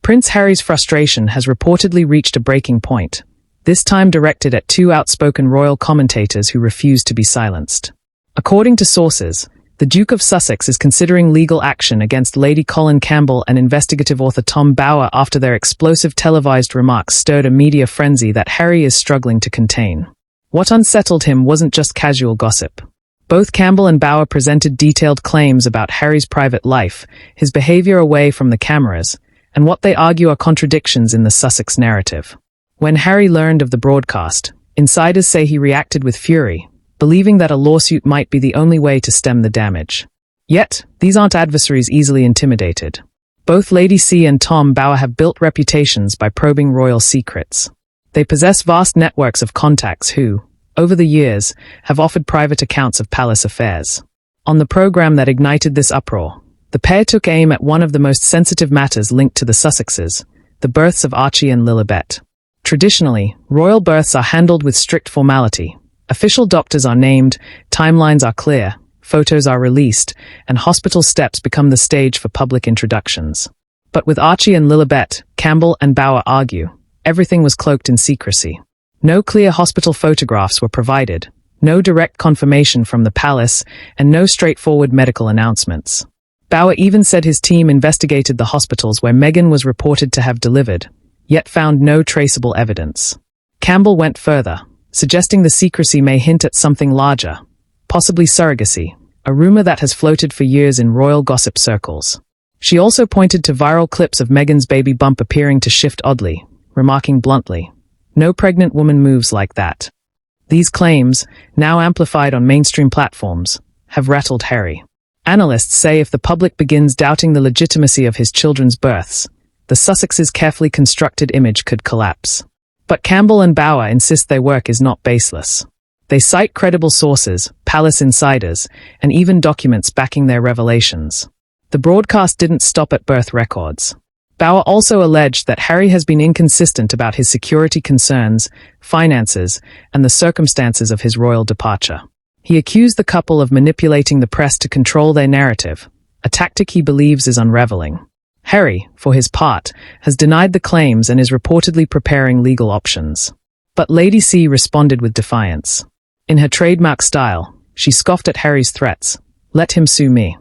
Prince Harry's frustration has reportedly reached a breaking point, this time directed at two outspoken royal commentators who refuse to be silenced. According to sources, the Duke of Sussex is considering legal action against Lady Colin Campbell and investigative author Tom Bower after their explosive televised remarks stirred a media frenzy that Harry is struggling to contain. What unsettled him wasn't just casual gossip. Both Campbell and Bower presented detailed claims about Harry's private life, his behavior away from the cameras, and what they argue are contradictions in the Sussex narrative. When Harry learned of the broadcast, insiders say he reacted with fury, believing that a lawsuit might be the only way to stem the damage. Yet, these aren't adversaries easily intimidated. Both Lady C and Tom Bower have built reputations by probing royal secrets. They possess vast networks of contacts who, over the years, have offered private accounts of palace affairs. On the program that ignited this uproar, the pair took aim at one of the most sensitive matters linked to the Sussexes, the births of Archie and Lilibet. Traditionally, royal births are handled with strict formality. Official doctors are named, timelines are clear, photos are released, and hospital steps become the stage for public introductions. But with Archie and Lilibet, Campbell and Bower argue, everything was cloaked in secrecy. No clear hospital photographs were provided, no direct confirmation from the palace, and no straightforward medical announcements. Bower even said his team investigated the hospitals where Meghan was reported to have delivered, yet found no traceable evidence. Campbell went further, suggesting the secrecy may hint at something larger, possibly surrogacy, a rumor that has floated for years in royal gossip circles. She also pointed to viral clips of Meghan's baby bump appearing to shift oddly, remarking bluntly, "No pregnant woman moves like that." These claims, now amplified on mainstream platforms, have rattled Harry. Analysts say if the public begins doubting the legitimacy of his children's births, the Sussexes' carefully constructed image could collapse. But Campbell and Bower insist their work is not baseless. They cite credible sources, palace insiders, and even documents backing their revelations. The broadcast didn't stop at birth records. Bower also alleged that Harry has been inconsistent about his security concerns, finances, and the circumstances of his royal departure. He accused the couple of manipulating the press to control their narrative, a tactic he believes is unraveling. Harry, for his part, has denied the claims and is reportedly preparing legal options. But Lady C responded with defiance. In her trademark style, she scoffed at Harry's threats, "Let him sue me."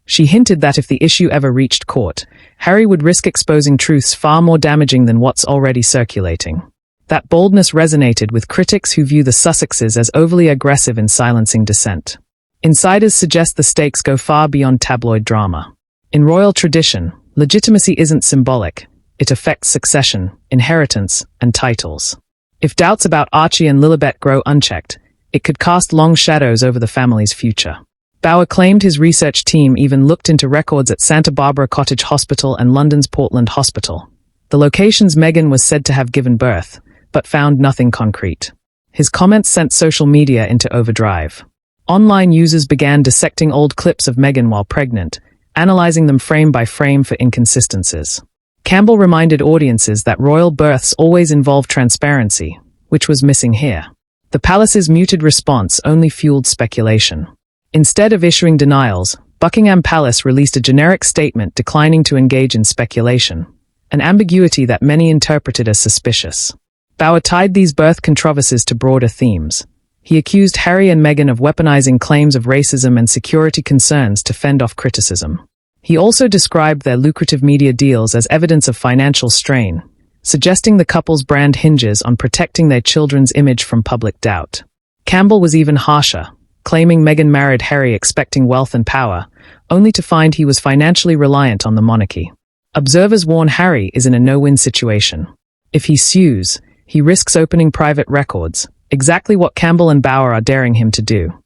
She hinted that if the issue ever reached court, Harry would risk exposing truths far more damaging than what's already circulating. That boldness resonated with critics who view the Sussexes as overly aggressive in silencing dissent. Insiders suggest the stakes go far beyond tabloid drama. In royal tradition, legitimacy isn't symbolic. It affects succession, inheritance, and titles. If doubts about Archie and Lilibet grow unchecked, it could cast long shadows over the family's future. Bower claimed his research team even looked into records at Santa Barbara Cottage Hospital and London's Portland Hospital, the locations Meghan was said to have given birth, but found nothing concrete. His comments sent social media into overdrive. Online users began dissecting old clips of Meghan while pregnant, analyzing them frame by frame for inconsistencies. Campbell reminded audiences that royal births always involve transparency, which was missing here. The palace's muted response only fueled speculation. Instead of issuing denials, Buckingham Palace released a generic statement declining to engage in speculation, an ambiguity that many interpreted as suspicious. Bower tied these birth controversies to broader themes. He accused Harry and Meghan of weaponizing claims of racism and security concerns to fend off criticism. He also described their lucrative media deals as evidence of financial strain, suggesting the couple's brand hinges on protecting their children's image from public doubt. Campbell was even harsher, claiming Meghan married Harry expecting wealth and power, only to find he was financially reliant on the monarchy. Observers warn Harry is in a no-win situation. If he sues, he risks opening private records, exactly what Campbell and Bower are daring him to do.